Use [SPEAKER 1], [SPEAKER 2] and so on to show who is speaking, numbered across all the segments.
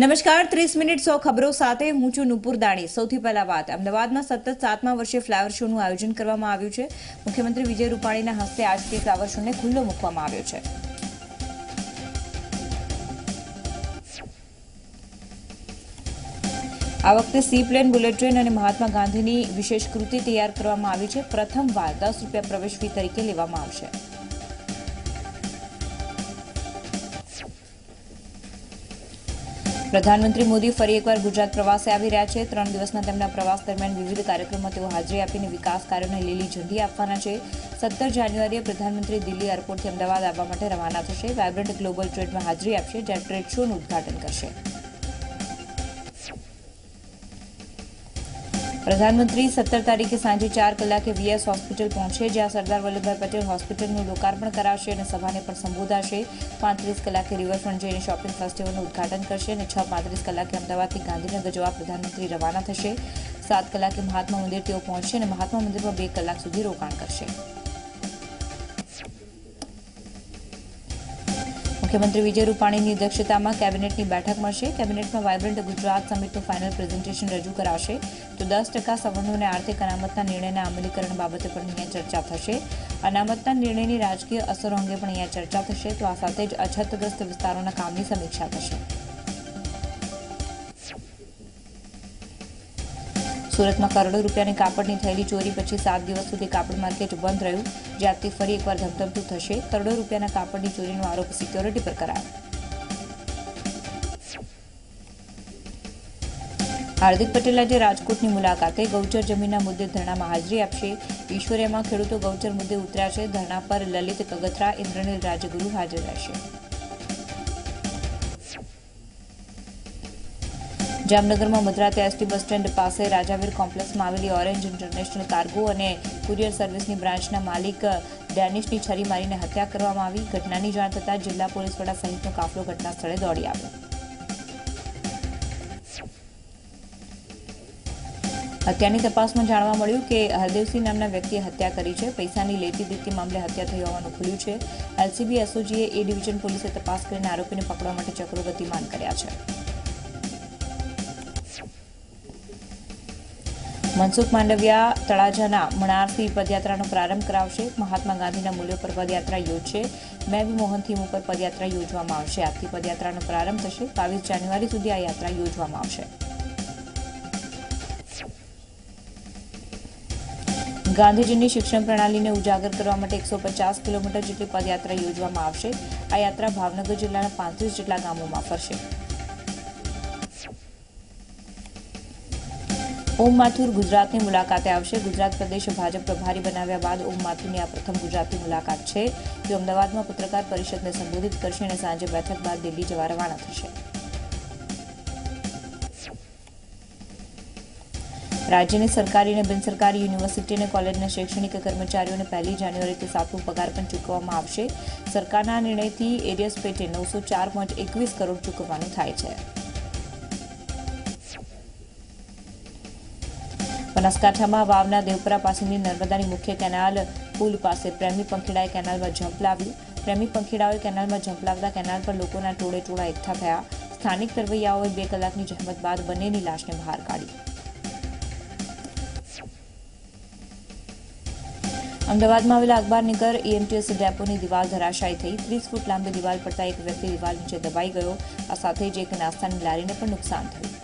[SPEAKER 1] નમસ્કાર 30 મિનિટ 100 ખબરો સાથે હું છું નુપુર દાણી। સૌથી પહેલા વાત અમદાવાદમાં સતત 7મા વર્ષે ફ્લાવર શોનું આયોજન કરવામાં આવ્યું છે। મુખ્યમંત્રી વિજય રૂપાણીના હસ્તે આજથી ફ્લાવર શોને ખુલ્લો મૂકવામાં આવ્યો છે। આ વખતે સી પ્લેન, બુલેટ ટ્રેન અને મહાત્મા ગાંધીની વિશેષ કૃતિ તૈયાર કરવામાં આવી છે। પ્રથમવાર ₹10 પ્રવેશ ફી તરીકે લેવામાં આવશે। પ્રધાનમંત્રી મોદી ફરી એકવાર ગુજરાત પ્રવાસે આવી રહ્યા છે। 3 દિવસના તેમના પ્રવાસ દરમિયાન વિવિધ કાર્યક્રમોમાં તેઓ હાજરી આપીને વિકાસ કાર્યોને લીલી ઝંડી આપવાના છે। 17 જાન્યુઆરીએ પ્રધાનમંત્રી દિલ્હી એરપોર્ટથી અમદાવાદ આવવા માટે રવાના થશે। વાયબ્રન્ટ ગ્લોબલ ટ્રેડમાં હાજરી આપશે, જ્યાં ટ્રેડ શોનું ઉદઘાટન કરશે। પ્રધાનમંત્રી 17 તારીખે સાંજે 4 કલાકે વીએસ હોસ્પિટલ પહોંચશે, જ્યાં સરદાર વલ્લભભાઈ પટેલ હોસ્પિટલનું લોકાર્પણ કરાવશે અને સભાને પણ સંબોધાશે। 35 કલાકે રિવરફ્રન્ટ જઈને શોપિંગ ફેસ્ટિવલનું ઉદઘાટન કરશે અને 6:35 કલાકે અમદાવાદથી ગાંધીનગર જવા પ્રધાનમંત્રી રવાના થશે। 7 કલાકે મહાત્મા મંદિર તેઓ પહોંચશે અને મહાત્મા મંદિરમાં 2 કલાક સુધી રોકાણ કરશે। મુખ્યમંત્રી વિજય રૂપાણીની અધ્યક્ષતામાં કેબિનેટની બેઠક મળશે। કેબિનેટમાં વાયબ્રન્ટ ગુજરાત સમિટનું ફાઇનલ પ્રેઝન્ટેશન રજૂ કરાશે, તો 10% સવર્ણો અને આર્થિક અનામતના નિર્ણયના અમલીકરણ બાબતે પણ અહીંયા ચર્ચા થશે। અનામતના નિર્ણયની રાજકીય અસરો અંગે પણ અહીંયા ચર્ચા થશે, તો આ સાથે જ અછતગ્રસ્ત વિસ્તારોના કામની સમીક્ષા થશે। સુરતમાં કરોડો રૂપિયાની કાપડની થયેલી ચોરી પછી 7 દિવસ સુધી કાપડ માર્કેટ બંધ રહ્યું, જે આજથી ફરી એકવાર ધમધમતું થશે। કરોડો રૂપિયાના કાપડની ચોરીનો આરોપ સિક્યોરિટી પર કરાયો। હાર્દિક પટેલ આજે રાજકોટની મુલાકાતે ગૌચર જમીનના મુદ્દે ધરણામાં હાજરી આપશે। ઈશ્વરિયામાં ખેડૂતો ગૌચર મુદ્દે ઉતર્યા છે। ધરણા પર લલિત કગથરા, ઇન્દ્રનીલ રાજગુરુ હાજર રહેશે। જામનગરમાં મધરાતે એસટી બસ સ્ટેન્ડ પાસે રાજાવીર કોમ્પ્લેક્સમાં આવેલી ઓરેન્જ ઇન્ટરનેશનલ કાર્ગો અને કુરિયર સર્વિસની બ્રાન્ચના માલિક ડેનિશની છરી મારીને હત્યા કરવામાં આવી। ઘટનાની જાણ થતાં જિલ્લા પોલીસ વડા સહિતનો કાફલો ઘટના સ્થળે દોડી આવ્યો। હત્યાની તપાસમાં જાણવા મળ્યું કે હરદેવસિંહ નામના વ્યક્તિએ હત્યા કરી છે। પૈસાની લેતી દેતી મામલે હત્યા થઈ હોવાનું ખુલ્યું છે। એલસીબી એસઓજીએ એ ડિવિઝન પોલીસે તપાસ કરીને આરોપીને પકડવા માટે ચક્રો ગતિમાન કર્યા છે। મનસુખ માંડવિયા તળાજાના મણારથી પદયાત્રાનો પ્રારંભ કરાવશે। મહાત્મા ગાંધીના મૂલ્યો પર પદયાત્રા યોજશે। મેં બી મોહન થીમ ઉપર પદયાત્રા યોજવામાં આવશે। આજથી પદયાત્રાનો પ્રારંભ થશે। 22 જાન્યુઆરી સુધી આ યાત્રા યોજવામાં આવશે। ગાંધીજીની શિક્ષણ પ્રણાલીને ઉજાગર કરવા માટે 150 કિલોમીટર જેટલી પદયાત્રા યોજવામાં આવશે। આ યાત્રા ભાવનગર જિલ્લાના 35 જેટલા ગામોમાં ફરશે। ઓમ માથુર ગુજરાતની મુલાકાતે આવશે। ગુજરાત પ્રદેશ ભાજપ પ્રભારી બનાવ્યા બાદ ઓમ માથુરની આ પ્રથમ ગુજરાતની મુલાકાત છે। તેઓ અમદાવાદમાં પત્રકાર પરિષદને સંબોધિત કરશે અને સાંજે બેઠક બાદ દિલ્હી જવા રવાના થશે। રાજ્યની સરકારી અને બિનસરકારી યુનિવર્સિટી અને કોલેજના શૈક્ષણિક કર્મચારીઓને 1 જાન્યુઆરીથી 7મું પગાર પણ ચૂકવવામાં આવશે। સરકારના આ નિર્ણયથી એરિયસ પેટે 904.21 કરોડ ચૂકવવાનું થાય છે। બનાસકાંઠામાં વાવના દેવપરા પાસેની નર્મદાની મુખ્ય કેનાલ પુલ પાસે પ્રેમી પંખીડાએ કેનાલમાં જંપ લાવ્યું। પ્રેમી પંખીડાઓએ કેનાલમાં જંપ લાવતા કેનાલ પર લોકોના ટોળે એકઠા થયા। સ્થાનિક તરવૈયાઓએ 2 કલાકની જહેમત બાદ બંનેની લાશને બહાર કાઢી। અમદાવાદમાં આવેલા અખબારનગર ઈએમટીએસ ડેપોની દિવાલ ધરાશાયી થઈ। 30 ફૂટ લાંબી દિવાલ પડતા એક વ્યક્તિ દિવાલ નીચે દબાઈ ગયો। આ સાથે જ એક નાસ્તાની લારીને પણ નુકસાન થયું।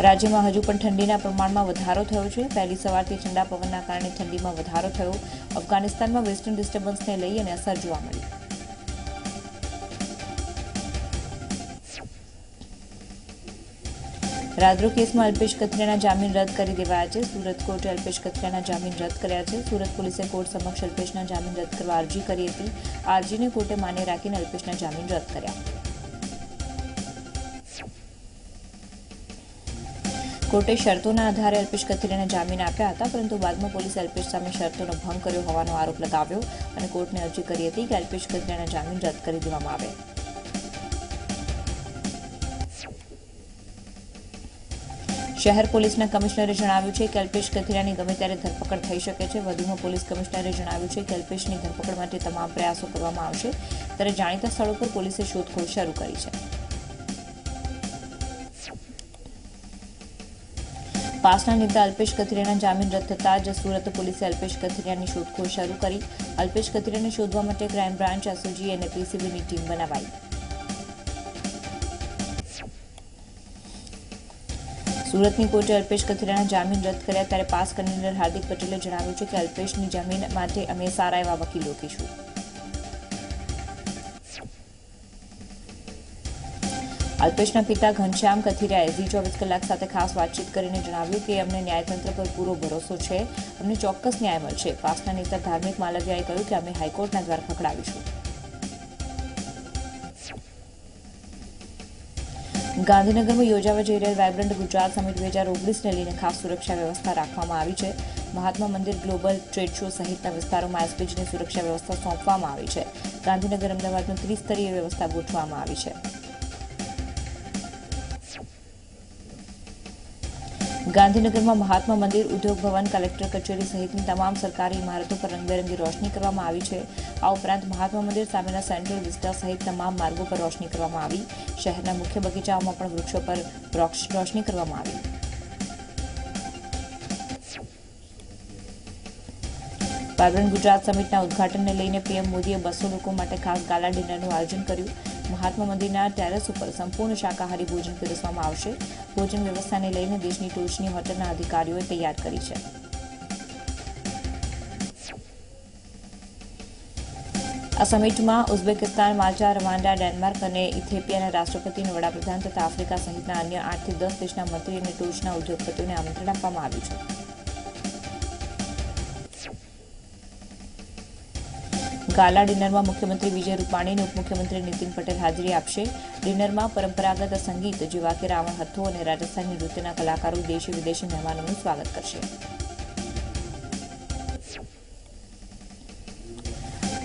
[SPEAKER 1] રાજ્યમાં હજુ પણ ઠંડીના પ્રમાણમાં વધારો થયો છે। વહેલી સવારથી ઠંડા પવનના કારણે ઠંડીમાં વધારો થયો। અફઘાનિસ્તાનમાં વેસ્ટર્ન ડિસ્ટર્બન્સને લઈ અને અસર જોવા મળી। રાદ્રો કેસમાં અલ્પેશ કથિરિયાના જામીન રદ કરી દેવાયા છે। સુરત કોર્ટે અલ્પેશ કથિરિયાના જામીન રદ કર્યા છે। સુરત પોલીસે કોર્ટ સમક્ષ અલ્પેશના જામીન રદ કરવા અરજી કરી હતી। આ અરજીને કોર્ટે માન્ય રાખીને અલ્પેશના જામીન રદ કર્યા। કોર્ટે શરતોના આધારે અલ્પેશ કથિરિયાને જામીન આપ્યા હતા, પરંતુ બાદમાં પોલીસે અલ્પેશ સામે શરતોનો ભંગ કર્યો હોવાનો આરોપ લગાવ્યો અને કોર્ટને અરજી કરી હતી કે અલ્પેશ કથિરિયાના જામીન રદ કરી દેવામાં આવે। શહેર પોલીસના કમિશનરે જણાવ્યું છે કે અલ્પેશ કથિરિયાની ગમે ત્યારે ધરપકડ થઈ શકે છે. વધુમાં પોલીસ કમિશનરે જણાવ્યું છે કે અલ્પેશની ધરપકડ માટે તમામ પ્રયાસો કરવામાં આવશે. ત્યારે જાણીતા સ્થળો પર પોલીસે શોધખોળ શરૂ કરી છે. પાસના નેતા અલ્પેશ કથિરિયાના જામીન રદ થતાં જ સુરત પોલીસે અલ્પેશ કથિરિયાની શોધખોળ શરૂ કરી. અલ્પેશ કથિરિયાને શોધવા માટે ક્રાઇમ બ્રાન્ચ, એસઓજી અને પીસીબીની ટીમ બનાવાઈ. સુરતની કોર્ટે અલ્પેશ કથિરિયાના જામીન રદ કર્યા. ત્યારે પાસ કન્વીનર હાર્દિક પટેલે જણાવ્યું છે કે અલ્પેશની જામીન માટે અમે સારા એવા વકીલ રોકીશું. અલ્પેશના પિતા ઘનશ્યામ કથિરિયાએ ઝી24 કલાક સાથે ખાસ વાતચીત કરીને જણાવ્યું કે અમને ન્યાયતંત્ર પર પૂરો ભરોસો છે. અમને ચોક્કસ ન્યાય મળશે. પાસના નેતા ધાર્મિક માલવિયાએ કહ્યું કે અમે હાઈકોર્ટના દ્વાર ખખડાવીશું. ગાંધીનગરમાં યોજાવા જઈ રહેલ વાયબ્રન્ટ ગુજરાત સમિટ 2019ને લઈને ખાસ સુરક્ષા વ્યવસ્થા રાખવામાં આવી છે. Mahatma Mandir, global trade show સહિતના વિસ્તારોમાં એસપીજીની સુરક્ષા વ્યવસ્થા સોંપવામાં આવી છે. ગાંધીનગર, અમદાવાદમાં ત્રિસ્તરીય વ્યવસ્થા ગોઠવવામાં આવી છે. ગાંધીનગરમાં મહાત્મા મંદિર, ઉદ્યોગ ભવન, કલેક્ટર કચેરી સહિતની તમામ સરકારી ઇમારતો પર રંગબેરંગી રોશની કરવામાં આવી છે. આ ઉપરાંત મહાત્મા મંદિર સામેના સેન્ટ્રલ વિસ્ટા સહિત તમામ માર્ગો પર રોશની કરવામાં આવી. શહેરના મુખ્ય બગીચાઓમાં પણ વૃક્ષો પર રોશની કરવામાં આવી. વાયબ્રન્ટ ગુજરાત સમિટના ઉદઘાટનને લઈને પીએમ મોદીએ 200 લોકો માટે ખાસ ગાલા ડિનરનું આયોજન કર્યું. મહાત્મા મંદિરના ટેરેસ ઉપર સંપૂર્ણ શાકાહારી ભોજન પીરસવામાં આવશે. ભોજન વ્યવસ્થાને લઈને દેશની ટોચની હોટલના અધિકારીઓએ તૈયાર કરી છે. આ સમિટમાં ઉઝબેકિસ્તાન, માલ્ટા, રવાંડા, ડેનમાર્ક અને ઇથિયોપિયાના રાષ્ટ્રપતિ, વડાપ્રધાન તથા આફ્રિકા સહિતના અન્ય 8 થી 10 દેશના મંત્રી અને ટોચના ઉદ્યોગપતિઓને આમંત્રણ આપવામાં આવ્યું છે. ગાલા ડિનરમાં મુખ્યમંત્રી વિજય રૂપાણી અને ઉપમુખ્યમંત્રી નીતિન પટેલ હાજરી આપશે. ડિનરમાં પરંપરાગત સંગીત જેવા કે રાવણ હથ્થો અને રાજસ્થાની નૃત્યના કલાકારો દેશી વિદેશી મહેમાનોનું સ્વાગત કરશે.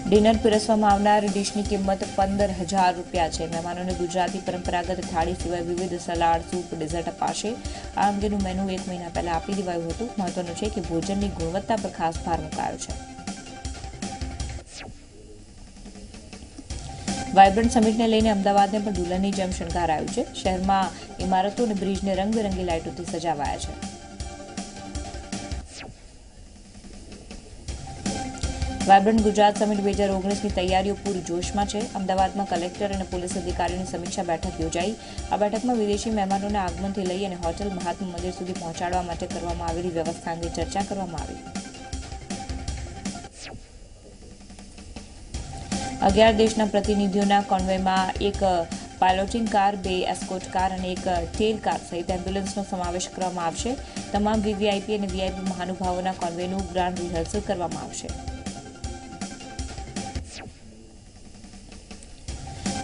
[SPEAKER 1] ડિનર પીરસવામાં આવનાર ડીશની કિંમત ₹15,000 છે. મહેમાનોને ગુજરાતી પરંપરાગત થાળી સિવાય વિવિધ સલાડ, સૂપ, ડેઝર્ટ અપાશે. આ અંગેનું મેનુ 1 મહિના પહેલા આપી દેવાયું હતું. મહત્વનું છે કે ભોજનની ગુણવત્તા પર ખાસ ભાર મુકાયો છે. વાયબ્રન્ટ સમિટને લઈને અમદાવાદને પણ દુલ્હનની જેમ શણગારાયું છે. શહેરમાં ઇમારતો અને બ્રિજને રંગબેરંગી લાઇટોથી સજાવાયા છે. વાયબ્રન્ટ ગુજરાત સમિટ 2019ની તૈયારીઓ પૂરજોશમાં છે. અમદાવાદમાં કલેક્ટર અને પોલીસ અધિકારીઓની સમીક્ષા બેઠક યોજાઈ. આ બેઠકમાં વિદેશી મહેમાનોના આગમનથી લઈ અને હોટેલ, મહાત્મા મંદિર સુધી પહોંચાડવા માટે કરવામાં આવેલી વ્યવસ્થા અંગે ચર્ચા કરવામાં આવી. 11 દેશના પ્રતિનિધિઓના કોન્વોયમાં એક પાયલોટિંગ કાર, 2 એસ્કોર્ટ કાર અને એક ટેલ કાર સહિત એમ્બ્યુલન્સનો સમાવેશ કરવામાં આવશે. તમામ વીવીઆઈપી અને વીઆઈપી મહાનુભાવોના કોન્વોયનું ગ્રાન્ડ રિહર્સલ કરવામાં આવશે.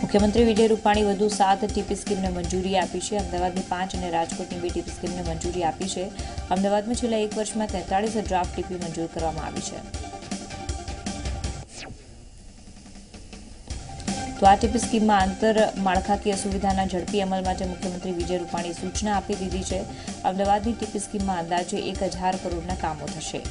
[SPEAKER 1] મુખ્યમંત્રી વિજય રૂપાણી વધુ 7 ટીપી સ્કીમને મંજૂરી આપી છે. અમદાવાદની 5 અને રાજકોટની 2 ટીપી સ્કીમને મંજૂરી આપી છે. અમદાવાદમાં છેલ્લા 1 વર્ષમાં 43 ડ્રાફ્ટ ટીપી મંજૂર કરવામાં આવી છે. તો આ ટીપી સ્કીમમાં આંતર માળખાકીય સુવિધાના ઝડપી અમલ માટે મુખ્યમંત્રી વિજય રૂપાણીએ સૂચના આપી દીધી છે. અમદાવાદની ટીપી સ્કીમમાં અંદાજે 1,000 કરોડના કામો થશે.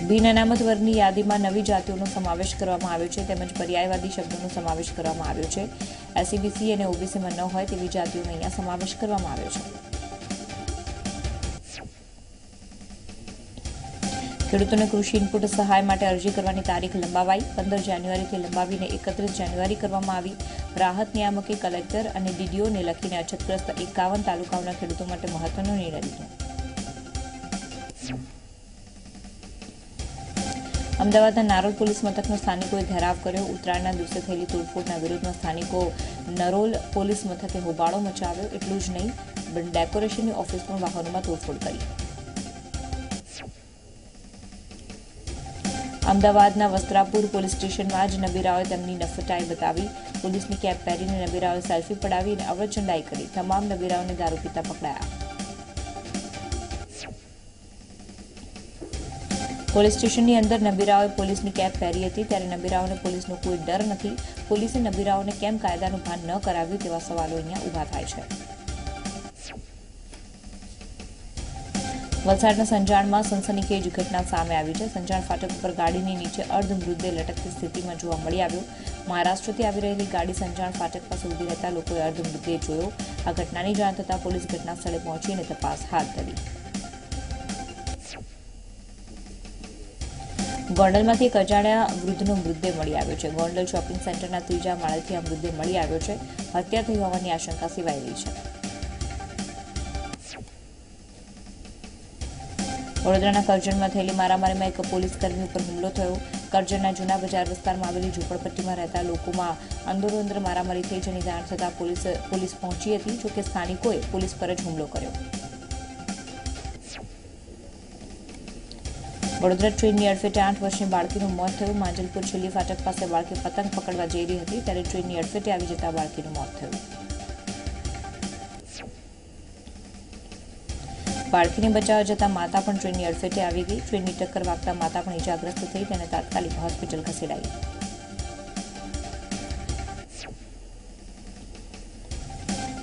[SPEAKER 1] બિન અનામત વર્ગની યાદીમાં નવી જાતિઓનો સમાવેશ કરવામાં આવ્યો છે તેમજ પર્યાયવાદી શબ્દોનો સમાવેશ કરવામાં આવ્યો છે. એસસીબીસી અને ઓબીસીમાં ન હોય તેવી જાતિઓનો અહીંયા સમાવેશ કરવામાં આવ્યો છે. ખેડૂતોને કૃષિ ઇનપુટ સહાય માટે અરજી કરવાની તારીખ લંબાવાઈ. 15 જાન્યુઆરીથી લંબાવીને 31 જાન્યુઆરી કરવામાં આવી. રાહત નિયામકે કલેક્ટર અને ડીડીઓને લખીને અછતગ્રસ્ત 51 તાલુકાઓના ખેડૂતો માટે મહત્વનો નિર્ણય લીધો. અમદાવાદના નારોલ પોલીસ મથકનો સ્થાનિકોએ ઘેરાવ કર્યો. ઉત્તરાયણના દિવસે થયેલી તોડફોડના વિરોધમાં સ્થાનિકો નરોલ પોલીસ મથકે હોબાળો મચાવ્યો. એટલું જ નહીં, ડેકોરેશનની ઓફિસ પણ વાહનોમાં તોડફોડ કરી. અમદાવાદના વસ્ત્રાપુર પોલીસ સ્ટેશનમાં જ નબીરાઓએ તેમની નફટાઈ બતાવી. પોલીસની કેપ પહેરીને નબીરાઓએ સેલ્ફી પડાવી અને અવરચંડાઈ કરી. તમામ નબીરાઓને દારૂ પીતા પકડાયા. પોલીસ સ્ટેશનની અંદર નબીરાઓએ પોલીસની કેપ પહેરી હતી ત્યારે નબીરાઓને પોલીસનો કોઈ ડર નથી. પોલીસે નબીરાઓને કેમ કાયદાનું ભાન ન કરાવ્યું તેવા સવાલો અહીંયા ઊભા થાય છે. વલસાડના સંજાણમાં સનસનીખેજ ઘટના સામે આવી છે. સંજાણ ફાટક ઉપર ગાડીની નીચે અર્ધ મૃતદેહ લટકતી સ્થિતિમાં જોવા મળી આવ્યો. મહારાષ્ટ્રથી આવી રહેલી ગાડી સંજાણ ફાટક પાસે ઊભી રહેતા લોકોએ અર્ધ મૃતદેહ જોયો. આ ઘટનાની જાણ થતાં પોલીસ ઘટના સ્થળે પહોંચીને તપાસ હાથ ધરી. ગોંડલમાંથી એક અજાણ્યા વૃદ્ધનો મૃતદેહ મળી આવ્યો છે. ગોંડલ શોપિંગ સેન્ટરના ત્રીજા માળેથી આ મૃતદેહ મળી આવ્યો છે. હત્યા થઈ હોવાની આશંકા સેવાઈ રહી છે. વડોદરાના કરજણમાં થયેલી મારામારીમાં એક પોલીસ કર્મી ઉપર હુમલો થયો. કરજણના જૂના બજાર વિસ્તારમાં આવેલી ઝૂંપડપટ્ટીમાં રહેતા લોકોમાં અંદરોઅંદર મારામારી થઈ જેની જાણ થતાં પોલીસ પહોંચી હતી. જોકે સ્થાનિકોએ પોલીસ પર જ હુમલો કર્યો. વડોદરા ટ્રેનની અડફેટે 8 વર્ષની બાળકીનું મોત થયું. માંજલપુર છેલ્લી ફાટક પાસે બાળકી પતંગ પકડવા જઈ રહી હતી ત્યારે ટ્રેનની અડફેટે આવી જતા બાળકીનું મોત થયું. બાળકીને બચાવવા જતા માતા પણ ટ્રેનની અડફેટે આવી ગઈ. ટ્રેનની ટક્કર વાગતા માતા પણ ઇજાગ્રસ્ત થઈ તેને તાત્કાલિક હોસ્પિટલ ખસેડાઈ.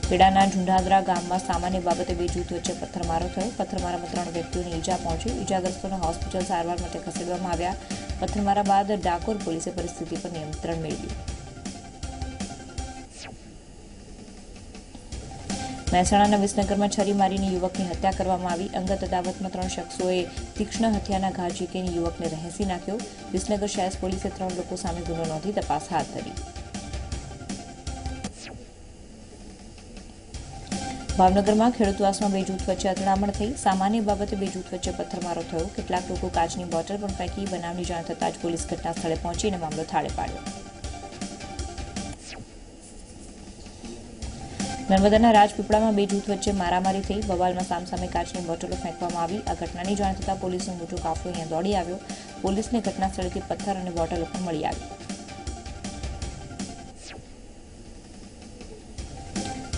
[SPEAKER 1] ખેડાના ઝુંડાદરા ગામમાં સામાન્ય બાબતે બે જૂથ વચ્ચે પથ્થરમારો થયો. પથ્થરમારામાં 3 વ્યક્તિઓને ઈજા પહોંચી. ઈજાગ્રસ્તોને હોસ્પિટલ સારવાર માટે ખસેડવામાં આવ્યા. પથ્થરમારા બાદ ડાકોર પોલીસે પરિસ્થિતિ પર નિયંત્રણ મેળવ્યું. મહેસાણાના વિસનગરમાં છરી મારીને યુવકની હત્યા કરવામાં આવી. અંગત અદાવતમાં 3 શખ્સોએ તીક્ષ્ણ હથિયારના ઘા ઝીંકીને યુવકને રહેસી નાખ્યો. વિસનગર શહેર પોલીસે 3 લોકો સામે ગુનો નોંધી તપાસ હાથ ધરી. ભાવનગરમાં ખેડૂતવાસમાં બે જૂથ વચ્ચે અથડામણ થઈ. સામાન્ય બાબતે બે જૂથ વચ્ચે પથ્થરમારો થયો. કેટલાક લોકો કાચની બોટલ પણ ફેંકી. બનાવની જાણ થતાં જ પોલીસ ઘટના સ્થળે પહોંચીને મામલો થાળે પાડ્યો. નર્મદાના રાજપીપળામાં બે જૂથ વચ્ચે મારામારી થઈ. બવાલમાં સામસામે કાચની બોટલો ફેંકવામાં આવી. આ ઘટનાની જાણ થતાં પોલીસનો મોટો કાફલો અહીંયા દોડી આવ્યો. પોલીસને ઘટના સ્થળેથી પથ્થર અને બોટલો પણ મળી આવી.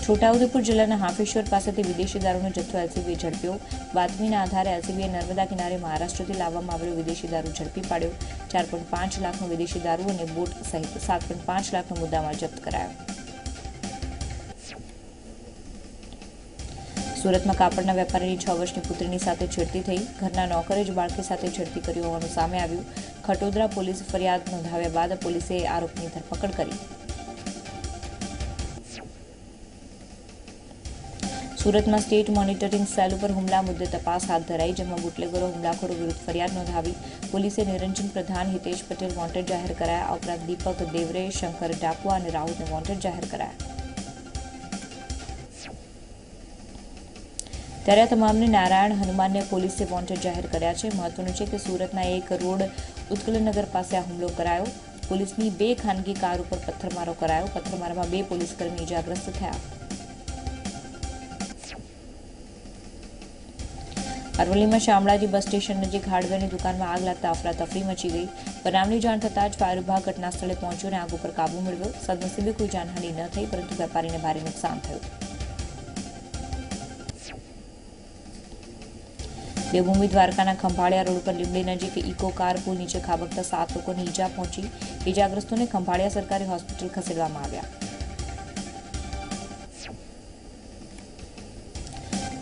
[SPEAKER 1] છોટાઉદેપુર જિલ્લાના હાફેશ્વર પાસેથી વિદેશી દારૂનો જથ્થો એલસીબીએ ઝડપ્યો. બાતમીના આધારે એલસીબીએ નર્મદા કિનારે મહારાષ્ટ્રથી લાવવામાં આવેલો વિદેશી દારૂ ઝડપી પાડ્યો. 4.5 લાખનો વિદેશી દારૂ અને બોટ સહિત 7.5 લાખનો મુદ્દામાલ જપ્ત કરાયો. સુરતમાં કાપડના વેપારીની 6 વર્ષની પુત્રીની સાથે છેડતી થઈ. ઘરના નોકરે જ બાળકી સાથે છેડતી કરી હોવાનું સામે આવ્યું. ખટોદરા પોલીસ ફરિયાદ નોંધાવ્યા બાદ પોલીસે આરોપીની ધરપકડ કરી. સુરતમાં સ્ટેટ મોનિટરિંગ સેલ ઉપર હુમલા મુદ્દે તપાસ હાથ ધરાઈ. જેમાં બુટલેગરો હુમલાખોરો વિરુદ્ધ ફરિયાદ નોંધાવી. પોલીસે નિરંજન પ્રધાન, હિતેશ પટેલ વોન્ટેડ જાહેર કરાયા. આ ઉપરાંત દીપક દેવરે, શંકર ડાકુઆ અને રાહુલને વોન્ટેડ જાહેર કરાયા. ત્યારે આ તમામને નારાયણ હનુમાનને પોલીસે વોન્ટેડ જાહેર કર્યા છે. મહત્વનું છે કે સુરતના એક રોડ ઉત્કલનગર પાસે આ હુમલો કરાયો. પોલીસની 2 ખાનગી કાર ઉપર પથ્થરમારો કરાયો. પથ્થરમારામાં 2 પોલીસકર્મી ઇજાગ્રસ્ત થયા. અરવલ્લીમાં શામળાજી બસ સ્ટેશન નજીક હાર્ડવેરની દુકાનમાં આગ લાગતા અફરાતફરી મચી ગઈ. બનાવની જાણ થતાં જ ફાયર વિભાગ ઘટના સ્થળે પહોંચ્યો અને આગ ઉપર કાબુ મેળવ્યો. સદનસીબે કોઈ જાનહાનિ ન થઈ, પરંતુ વેપારીને ભારે નુકસાન થયું. દેવભૂમિ દ્વારકાના ખંભાળિયા રોડ પર લીંબડી નજીક ઇકો કાર પુલ નીચે ખાબકતા 7 લોકોને ઈજા પહોંચી. ઈજાગ્રસ્તોને ખંભાળિયા સરકારી હોસ્પિટલ ખસેડવામાં આવ્યા.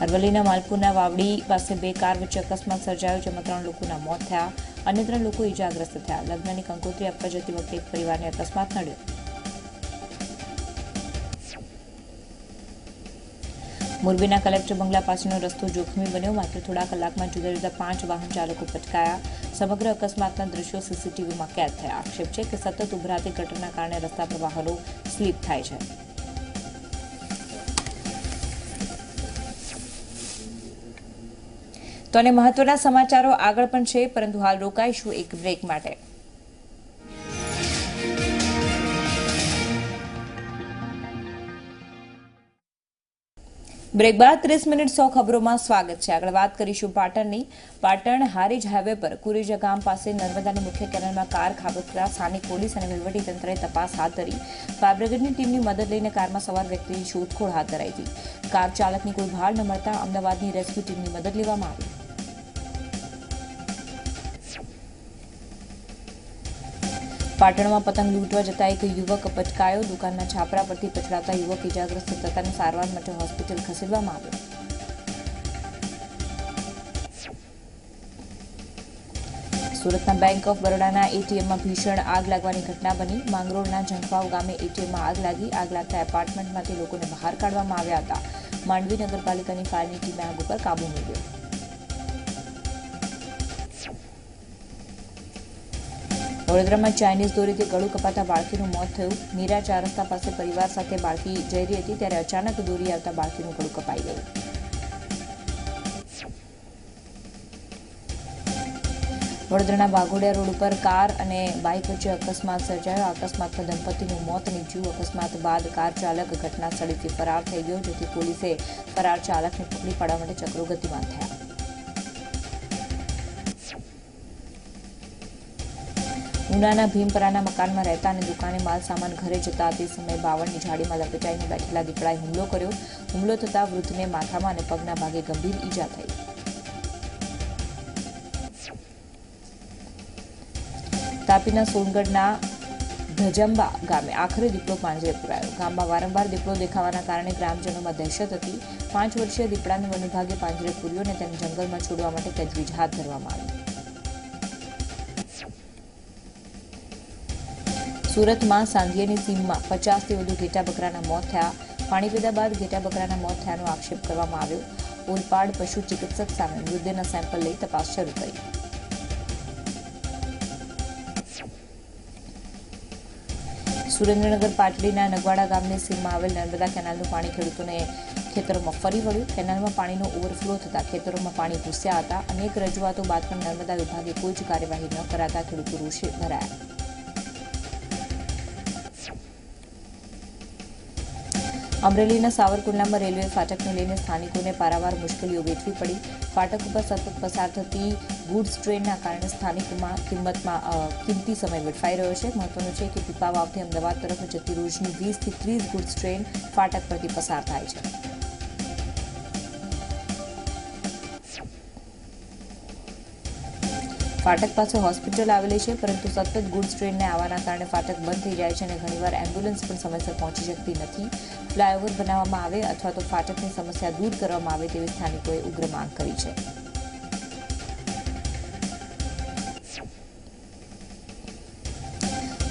[SPEAKER 1] અરવલ્લીના માલપુરના વાવડી પાસે 2 કાર વચ્ચે અકસ્માત સર્જાયો, જેમાં 3 લોકોના મોત થયા. અન્ય 3 લોકો ઈજાગ્રસ્ત થયા. લગ્નની કંકોત્રી આપવા જતી વખતે એક પરિવારને અકસ્માત નડ્યો. મોરબીના કલેક્ટર બંગલા પાસેનો રસ્તો જોખમી બન્યો. માત્ર થોડા કલાકમાં જુદા જુદા 5 વાહન ચાલકો પટકાયા. સમગ્ર અકસ્માતના દ્રશ્યો સીસીટીવીમાં કેદ થયા. આક્ષેપ છે કે સતત ઉભરાતી ગટરના કારણે રસ્તા પર વાહનો સ્લીપ થાય છે. તો અને મહત્વના સમાચારો આગળ પણ છે, પરંતુ હાલ રોકાઈશું એક બ્રેક માટે. બ્રેક બાદ 30 મિનિટ 100 ખબરોમાં સ્વાગત છે. આગળ વાત કરીશું પાટણની. પાટણ હારીજ હાઈવે પર કુરેજા ગામ પાસે નર્મદાની મુખ્ય કેનાલમાં કાર ખાબકતા સ્થાનિક પોલીસ અને વહીવટીતંત્રએ તપાસ હાથ ધરી. ફાયર બ્રિગેડની ટીમની મદદ લઈને કારમાં સવાર વ્યક્તિની શોધખોળ હાથ ધરાઈ હતી. કાર ચાલકની કોઈ ભાળ ન મળતા અમદાવાદની રેસ્ક્યુ ટીમની મદદ લેવામાં આવી. પાટણમાં પતંગ લૂંટવા જતા એક યુવક પટકાયો. દુકાનના છાપરા પરથી પછડાતા યુવક ઇજાગ્રસ્ત થતાને સારવાર માટે હોસ્પિટલ ખસેડવામાં આવ્યો. સુરતના બેંક ઓફ બરોડાના એટીએમમાં ભીષણ આગ લાગવાની ઘટના બની. માંગરોળના ઝંખવાવ ગામે એટીએમમાં આગ લાગી. આગ લાગતા એપાર્ટમેન્ટમાંથી લોકોને બહાર કાઢવામાં આવ્યા હતા. માંડવી નગરપાલિકાની ફાયરની ટીમે આગ ઉપર કાબુ મેળવ્યો. વડોદરામાં ચાઇનીઝ દોરીથી ગળું કપાતા બાળકીનું મોત થયું. મીરા 4 રસ્તા પાસે પરિવાર સાથે બાળકી જઈ રહી હતી ત્યારે અચાનક દોરી આવતા બાળકીનું ગળું કપાઈ ગયું. વડોદરાના વાઘોડિયા રોડ ઉપર કાર અને બાઇક વચ્ચે અકસ્માત સર્જાયો. અકસ્માતમાં દંપતીનું મોત નીપજ્યું. અકસ્માત બાદ કાર ચાલક ઘટના સ્થળેથી ફરાર થઈ ગયો, જેથી પોલીસે ફરાર ચાલકને પકડી પાડવા માટે ચક્રો ગતિમાન થયા. ઉનાના ભીમપરાના મકાનમાં રહેતા અને દુકાને માલ સામાન ઘરે જતા તે સમયે બાવળની ઝાડીમાં લપેટાઈને બેઠેલા દીપડાએ હુમલો કર્યો. હુમલો થતાં વૃદ્ધને માથામાં અને પગના ભાગે ગંભીર ઈજા થઈ. તાપીના સોનગઢના ધજંબા ગામે આખરે દીપડો પાંજરે પુરાયો. ગામમાં વારંવાર દીપડો દેખાવાના કારણે ગ્રામજનોમાં દહેશત હતી. 5 વર્ષીય દીપડાને વન વિભાગે પાંજરે પૂર્યો અને તેને જંગલમાં છોડવા માટે તજવીજ હાથ ધરવામાં આવી. સુરતમાં સાંધિયાની સીમમાં 50થી વધુ ઘેટા બકરાના મોત થયા. પાણી પીધા બાદ ઘેટા બકરાના મોત થયાનો આક્ષેપ કરવામાં આવ્યો. ઓલપાડ પશુ ચિકિત્સક સામે મૃતદેહના સેમ્પલ લઈ તપાસ શરૂ કરી. સુરેન્દ્રનગર પાટડીના નગવાડા ગામની સીમમાં આવેલ નર્મદા કેનાલનું પાણી ખેડૂતોને ખેતરોમાં ફરી વળ્યું. કેનાલમાં પાણીનો ઓવરફ્લો થતા ખેતરોમાં પાણી ઘૂસ્યા હતા. અનેક રજૂઆતો બાદ પણ નર્મદા વિભાગે કોઈ જ કાર્યવાહી ન કરાતા ખેડૂતો રોષે ભરાયા. અમરેલીના સાવરકુંડલામાં રેલવે ફાટકને લઈને સ્થાનિકોને પારાવાર મુશ્કેલીઓ વેઠવી પડી. ફાટક ઉપર સતત પસાર થતી ગુડ્સ ટ્રેનના કારણે સ્થાનિકોમાં કિંમતી સમય વેડફાઈ રહ્યો છે. મહત્વનું છે કે પીપાવાવથી અમદાવાદ તરફ જતી રોજની 20 થી 30 ગુડ્સ ટ્રેન ફાટક પરથી પસાર થાય છે. ફાટક પાસે હોસ્પિટલ આવેલી છે, પરંતુ સતત ગુડ્સ ટ્રેનને આવવાના કારણે ફાટક બંધ થઈ જાય છે અને ઘણીવાર એમ્બ્યુલન્સ પણ સમયસર પહોંચી શકતી નથી. ફ્લાયઓવર બનાવવામાં આવે અથવા તો ફાટકની સમસ્યા દૂર કરવામાં આવે તેવી સ્થાનિકોએ ઉગ્ર માંગ કરી છે.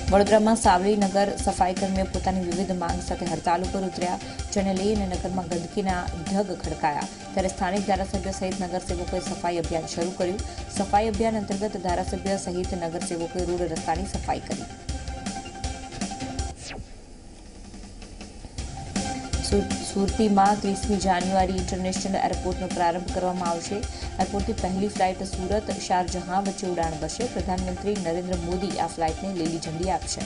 [SPEAKER 1] વડોદરામાં સાવલીનગર સફાઈકર્મીઓ પોતાની વિવિધ માંગ સાથે હડતાલ ઉપર ઉતર્યા, જેને લઈને નગરમાં ગંદકીના ઢગ ખડકાયા. ત્યારે સ્થાનિક ધારાસભ્ય સહિત નગરસેવકોએ સફાઈ અભિયાન શરૂ કર્યું. સફાઈ અભિયાન અંતર્ગત ધારાસભ્ય સહિત નગરસેવકોએ રોડ રસ્તાની સફાઈ કરી. સુરતીમાં 30મી જાન્યુઆરી ઇન્ટરનેશનલ એરપોર્ટનો પ્રારંભ કરવામાં આવશે. એરપોર્ટથી પહેલી ફ્લાઇટ સુરત શારજહાં વચ્ચે ઉડાણ ભરશે. પ્રધાનમંત્રી નરેન્દ્ર મોદી આ ફ્લાઇટને લીલી ઝંડી આપશે.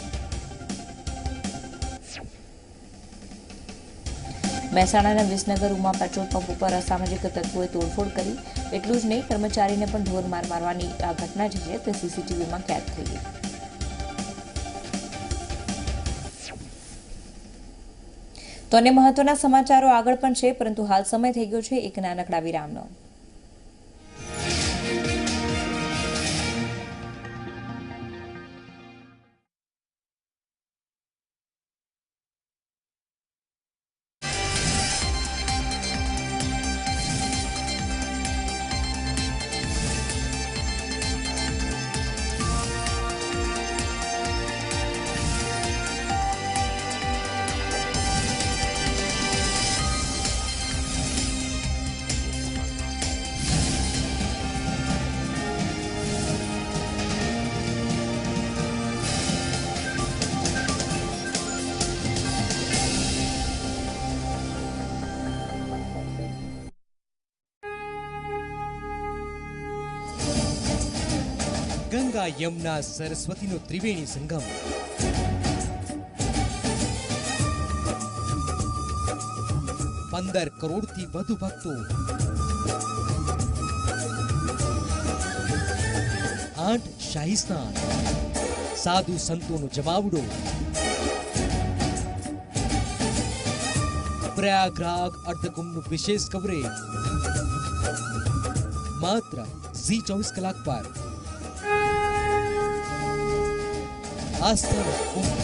[SPEAKER 1] મહેસાણાના વિસનગર ઉમા પેટ્રોલ પંપ ઉપર અસામાજિક તત્વોએ તોડફોડ કરી. એટલું જ નહીં, કર્મચારીને પણ ઢોરમાર મારવાની આ ઘટના જે છે તે સીસીટીવીમાં કેદ થઈ ગઈ. તો અન્ય મહત્વના સમાચારો આગળ પણ છે, પરંતુ હાલ સમય થઈ ગયો છે એક નાનકડા વિરામનો.
[SPEAKER 2] ગંગા યમુના સરસ્વતીનો ત્રિવેણી સંગમ, ₹15 કરોડથી વધુ ભક્તો, 8 શાહી સ્નાન, સાધુ સંતોનો જમાવડો, પ્રયાગરાજ અર્ધકુંભનું વિશેષ કવરેજ માત્ર ઝી 24 કલાક પર. આસ્થાનો કુંભ.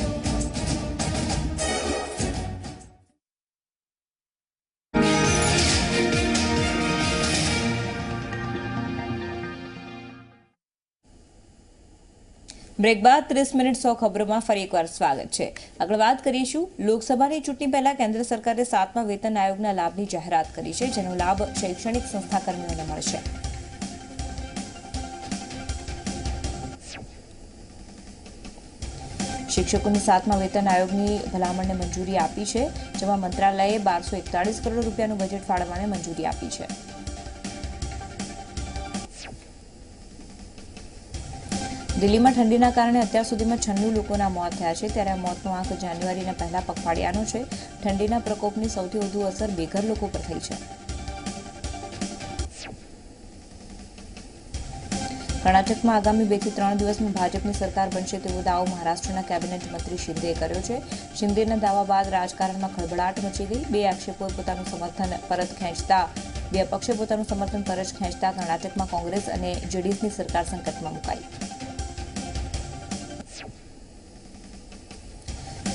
[SPEAKER 1] બ્રેક બાદ 30 મિનિટ 100 ખબરોમાં ફરી એકવાર સ્વાગત છે. આગળ વાત કરીશું. લોકસભાની ચૂંટણી પહેલા કેન્દ્ર સરકારે 7મા વેતન આયોગના લાભની જાહેરાત કરી છે, જેનો લાભ શૈક્ષણિક સંસ્થા કર્મીઓને મળશે. શિક્ષકોની 7મા વેતન આયોગની ભલામણને મંજૂરી આપી છે, જેમાં મંત્રાલયે 1241 કરોડ રૂપિયાનું બજેટ ફાળવવાને મંજૂરી આપી છે. દિલ્હીમાં ઠંડીના કારણે અત્યાર સુધીમાં 96 લોકોના મોત થયા છે, ત્યારે આ મોતનો આંક જાન્યુઆરીના પહેલા પખવાડિયાનો છે. ઠંડીના પ્રકોપની સૌથી વધુ અસર બેઘર લોકો પર થઈ છે. કર્ણાટકમાં આગામી 2 થી 3 દિવસમાં ભાજપની સરકાર બનશે તેવો દાવો મહારાષ્ટ્રના કેબિનેટ મંત્રી શિંદેએ કર્યો છે. શિંદેના દાવા બાદ રાજકારણમાં ખળભળાટ મચી ગઈ. બે પક્ષે પોતાનું સમર્થન પરત ખેંચતા કર્ણાટકમાં કોંગ્રેસ અને જેડીએસની સરકાર સંકટમાં મુકાઈ.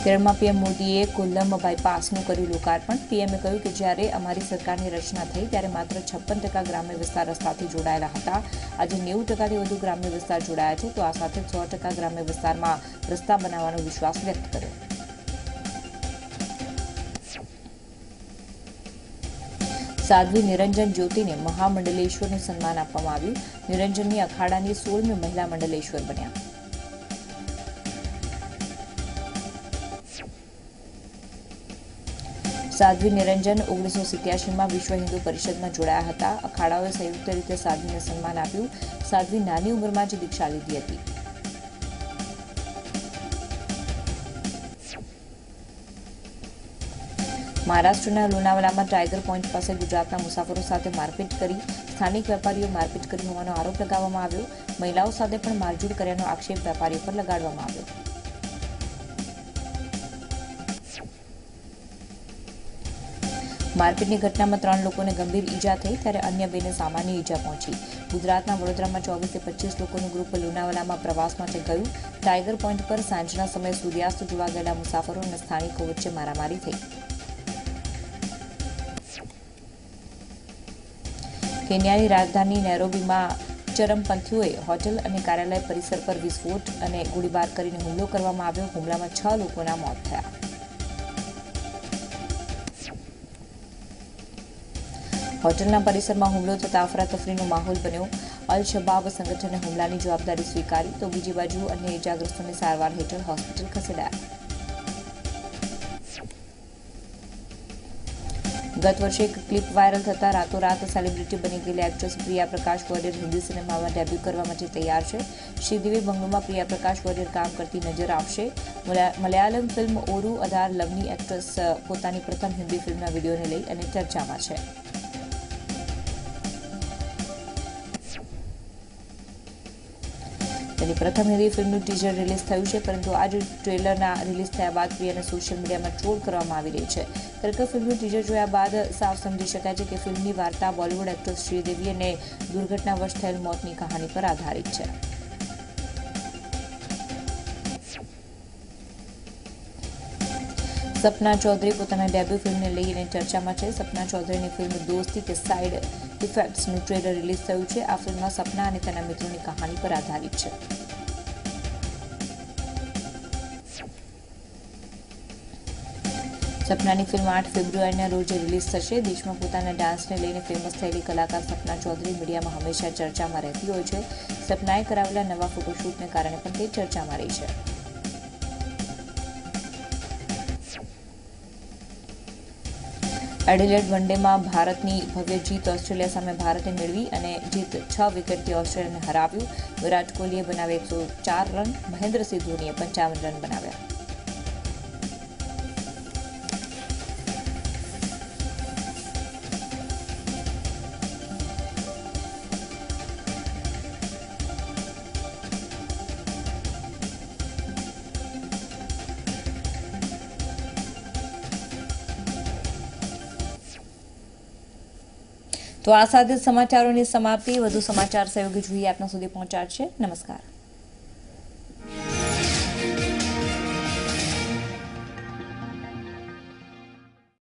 [SPEAKER 1] કેરળમાં પીએમ મોદીએ કોલ્લમ બાયપાસનું કર્યું લોકાર્પણ. પીએમએ કહ્યું કે જ્યારે અમારી સરકારની રચના થઈ ત્યારે માત્ર 56% ગ્રામ્ય વિસ્તાર રસ્તાથી જોડાયેલા હતા. આજે 90%થી વધુ ગ્રામ્ય વિસ્તાર જોડાયા છે, તો આ સાથે 100% ગ્રામ્ય વિસ્તારમાં રસ્તા બનાવવાનો વિશ્વાસ વ્યક્ત કર્યો. સાધ્વી નિરંજન જ્યોતિને મહામંડલેશ્વરનું સન્માન આપવામાં આવ્યું. નિરંજનની અખાડાની 16મી મહિલા મંડલેશ્વર બન્યા. સાધ્વી નિરંજન 1987માં વિશ્વ હિન્દુ પરિષદમાં જોડાયા હતા. અખાડાઓએ સંયુક્ત રીતે સાધ્વીને સન્માન આપ્યું. સાધ્વી નાની ઉંમરમાં જ દીક્ષા લીધી હતી. મહારાષ્ટ્રના લોનાવાલામાં ટાઈગર પોઈન્ટ પાસે ગુજરાતના મુસાફરો સાથે મારપીટ કરી. સ્થાનિક વેપારીઓ મારપીટ કરી હોવાનો આરોપ લગાવવામાં આવ્યો. મહિલાઓ સાથે પણ મારઝૂડ કર્યાનો આક્ષેપ વેપારીઓ પર લગાડવામાં આવ્યો. મારપીટની ઘટનામાં 3 લોકોને ગંભીર ઈજા થઈ, ત્યારે અન્ય 2ને સામાન્ય ઈજા પહોંચી. ગુજરાતના વડોદરામાં 24 થી 25 લોકોનું ગ્રુપ લોનાવાલામાં પ્રવાસ માટે ગયું. ટાઈગર પોઈન્ટ પર સાંજના સમયે સૂર્યાસ્ત જોવા ગયેલા મુસાફરો અને સ્થાનિકો વચ્ચે મારામારી થઈ. કેન્યાની રાજધાની નૈરોબીમાં ચરમપંથીઓએ હોટેલ અને કાર્યાલય પરિસર પર વિસ્ફોટ અને ગોળીબાર કરીને હુમલો કરવામાં આવ્યો. હુમલામાં 6 લોકોના મોત થયા. હોટલના પરિસરમાં હુમલો થતા અફરાતફરીનો માહોલ બન્યો. અલ શબાબ સંગઠને હુમલાની જવાબદારી સ્વીકારી, તો બીજી બાજુ અન્ય ઇજાગ્રસ્તોને સારવાર હેઠળ હોસ્પિટલ ખસેડાયા. ગત વર્ષે એક ક્લિપ વાયરલ થતા રાતોરાત સેલિબ્રિટી બની ગયેલી એક્ટ્રેસ પ્રિયા પ્રકાશ વોરિયર હિન્દી સિનેમામાં ડેબ્યુ કરવા માટે તૈયાર છે. શ્રીદેવી બંગલોમાં પ્રિયા પ્રકાશ વોરિયર કામ કરતી નજર આવશે. મલયાલમ ફિલ્મ ઓરુ અધાર લવની એક્ટ્રેસ પોતાની પ્રથમ હિન્દી ફિલ્મના વિડીયોને લઈ અને ચર્ચામાં છે. તેની પ્રથમ હિન્દી ફિલ્મનું ટીઝર રિલીઝ થયું છે, પરંતુ આ જ ટ્રેલરના રિલીઝ થયા બાદ પ્રિયાને સોશિયલ મીડિયામાં ટ્રોલ કરવામાં આવી રહી છે. ખરેખર ફિલ્મનું ટીઝર જોયા બાદ સાફ સમજી શકાય છે કે ફિલ્મની વાર્તા બોલિવૂડ એક્ટ્રેસ શ્રીદેવી અને દુર્ઘટનાવશ થયેલ મોતની કહાની પર આધારિત છે. સપના ચૌધરી પોતાના ડેબ્યુ ફિલ્મને લઈને ચર્ચામાં છે. સપના ચૌધરીની ફિલ્મ દોસ્તી કે સાઇડ ઇફેક્ટ્સનું ટ્રેલર રિલીઝ થયું છે. આ ફિલ્મમાં સપના અને તેના મિત્રોની કહાની પર આધારિત છે. સપનાની ફિલ્મ 8 ફેબ્રુઆરીના રોજ રિલીઝ થશે. દેશમાં પોતાના ડાન્સને લઈને ફેમસ થયેલી કલાકાર સપના ચૌધરી મીડિયામાં હંમેશા ચર્ચામાં રહેતી હોય છે. સપનાએ કરાવેલા નવા ફોટોશૂટને કારણે પણ તે ચર્ચામાં રહી છે. એડિલેડ વનડેમાં ભારતની ભવ્ય જીત. ઓસ્ટ્રેલિયા સામે ભારતે મેળવી અને જીત 6 વિકેટથી ઓસ્ટ્રેલિયાને હરાવ્યું. વિરાટ કોહલીએ બનાવ્યા 104 રન, મહેન્દ્રસિંહ ધોનીએ 55 રન બનાવ્યા. તો આ સાથે સમાચારોની સમાપ્તિ. વધુ સમાચાર સહયોગી જોઈએ આપના સુધી પહોંચાડશે. નમસ્કાર.